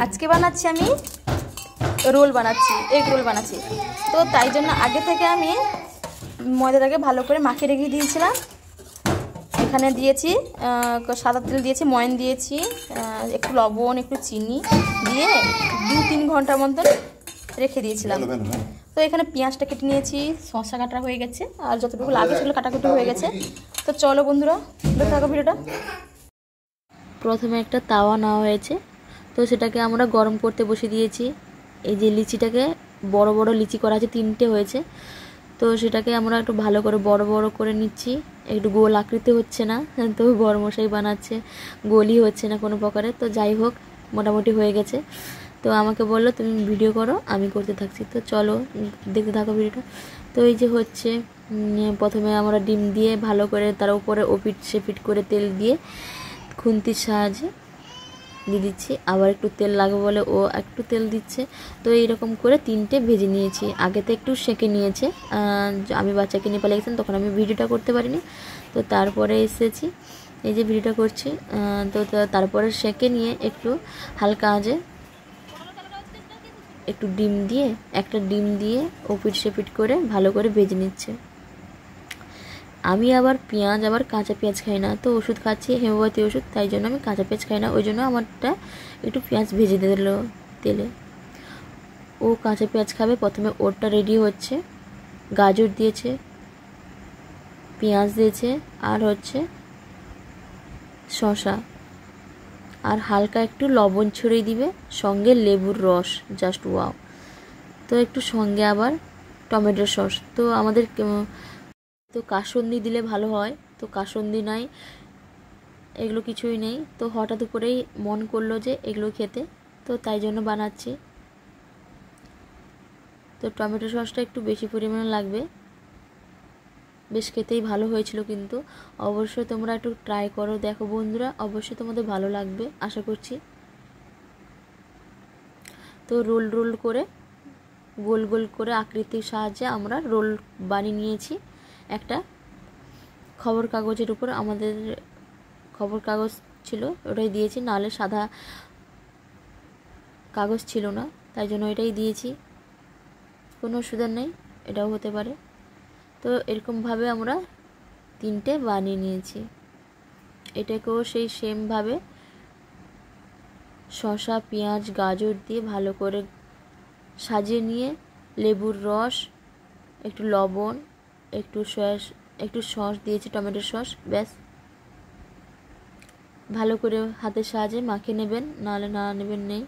আজকে বানাচ্ছি আমি রোল বানাচ্ছি, এগ রোল বানাচ্ছি। তো তাই জন্য আগে থেকে আমি ময়দাটাকে ভালো করে মাখিয়ে রেখে দিয়েছিলাম। এখানে দিয়েছি সাদা তেল দিয়েছি, ময়ন দিয়েছি, একটু লবণ, একটু চিনি দিয়ে 2-3 ঘন্টার মতন রেখে দিয়েছিলাম। তো এখানে পেঁয়াজটা কেটে নিয়েছি, শসা কাটা হয়ে গেছে, আর যতটুকু লাগে সেগুলো কাটাকুটি হয়ে গেছে। তো চলো বন্ধুরা, দেখতে থাকো ভিডিওটা। প্রথমে একটা তাওয়া নেওয়া হয়েছে, তো সেটাকে আমরা গরম করতে বসে দিয়েছি। এই যে লিচিটাকে বড় বড় লিচি করা আছে, 3টে হয়েছে। তো সেটাকে আমরা একটু ভালো করে বড় বড় করে নিচ্ছি। একটু গোল আকৃতি হচ্ছে না, তো বড় মশাই বানাচ্ছে, গোলই হচ্ছে না কোনো প্রকারে। তো যাই হোক, মোটামুটি হয়ে গেছে। তো আমাকে বললো তুমি ভিডিও করো, আমি করতে থাকছি। তো চলো দেখতে থাকো ভিডিওটা। তো এই যে হচ্ছে, প্রথমে আমরা ডিম দিয়ে ভালো করে তার উপরে ওপিট সেপিট করে তেল দিয়ে খুন্তির সাহায্যে দিয়ে দিচ্ছি। আবার একটু তেল লাগবে বলে ও একটু তেল দিচ্ছে। তো এইরকম করে 3টে ভেজে নিয়েছি। আগে তো একটু সেঁকে নিয়েছে, আমি বাচ্চাকে নিয়ে পালিয়ে গেছিলাম, তখন আমি ভিডিওটা করতে পারিনি। তো তারপরে এসেছি, এই যে ভিডিওটা করছি। তো তারপরে সেঁকে নিয়ে একটু হালকা আঁচে একটু একটা ডিম দিয়ে ওপিট সেপিট করে ভালো করে ভেজে নিচ্ছে। আমি আবার কাঁচা পেঁয়াজ খাই না, তো ওষুধ খাচ্ছি হেমোপ্যাথি ওষুধ, তাই জন্য আমি কাঁচা পেঁয়াজ খাই না। ওই জন্য আমারটা একটু পেঁয়াজ ভেজে দিল তেলে। ও কাঁচা পেঁয়াজ খাবে। প্রথমে ওরটা রেডি হচ্ছে, গাজর দিয়েছে, পেঁয়াজ দিয়েছে, আর হচ্ছে শসা, আর হালকা একটু লবণ ছড়িয়ে দিবে, সঙ্গে লেবুর রস, জাস্ট ওয়াও। তো একটু সঙ্গে আবার টমেটোর সস। তো আমাদের তো কাসুন্দি দিলে ভালো হয়, তো কাসুন্দি নাই, এগুলো কিছুই নেই। তো হঠাৎ করেই মন করলো যে এগুলো খেতে, তো তাই জন্য বানাচ্ছি। তো টমেটো সসটা একটু বেশি পরিমাণে লাগবে, বেশ খেতেই ভালো হয়েছিল। কিন্তু অবশ্যই তোমরা একটু ট্রাই করো, দেখো বন্ধুরা, অবশ্যই তোমাদের ভালো লাগবে আশা করছি। তো রোল রোল করে গোল গোল করে আকৃতির সাহায্যে আমরা রোল বানিয়ে নিয়েছি। একটা খবর কাগজের উপর, আমাদের খবর কাগজ ছিল, ওটাই দিয়েছি, নাহলে সাদা কাগজ ছিল না, তাই জন্য এটাই দিয়েছি। কোনো অসুবিধা নেই, এটাও হতে পারে। তো এরকমভাবে আমরা 3টে বানিয়ে নিয়েছি। এটাকেও সেই সেমভাবে শসা, পেঁয়াজ, গাজর দিয়ে ভালো করে সাজিয়ে নিয়ে লেবুর রস, একটু লবণ, একটু সস দিয়েছি, টমেটোর সস, ব্যাস ভালো করে হাতের সাহায্যে মাখিয়ে নেবেন, নাহলে না নেবেন নেই।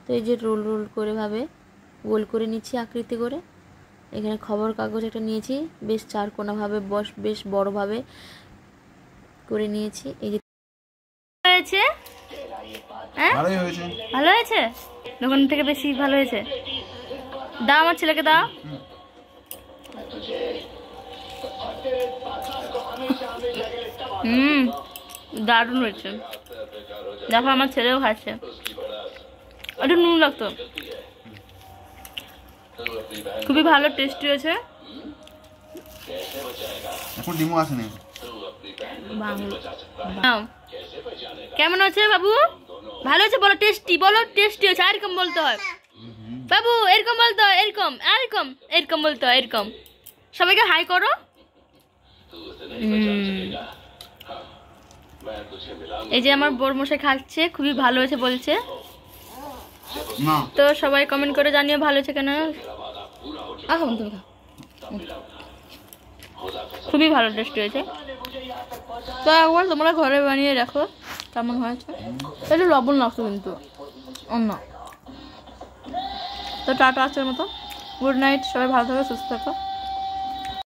তো এই যে রোল রোল করে ভাবে গোল করে নিচ্ছি আকৃতি করে। এখানে খবর কাগজ একটা নিয়েছি, বেশ 4 কোণাভাবে বেশ বড়ভাবে করে নিয়েছি। এই যে হয়েছে, ভালো হয়েছে, দোকান থেকে বেশি ভালো হয়েছে। দাও আমার ছেলেকে দাও। দারুণ হয়েছে, দেখো আমার ছেলেও খাচ্ছে। একটু নুন লাগতো, খুবই ভালো টেস্টি হয়েছে। এখন ডিমও আসেনি। কেমন আছে বাবু? ভালো আছে বলো, টেস্টি বলো, টেস্টি হয়েছে। এরকম বলতে হয় বাবু, এরকম বলতে হয়, এরকম এরকম এরকম বলতে হয়, এরকম। সবাইকে হাই করো। এই যে আমার বড় মশাই খাচ্ছে, খুবই ভালো হয়েছে বলছে। তো সবাই কমেন্ট করে জানিও ভালো হয়েছে কেন। খুবই ভালো টেস্ট হয়েছে। তো একবার তোমরা ঘরে বানিয়ে দেখো কেমন হয়েছে। একটু লবণ লাগতো কিন্তু অন্য। তো টাটা, আজকের মতো গুড নাইট, সবাই ভালো থাকো, সুস্থ থাকো।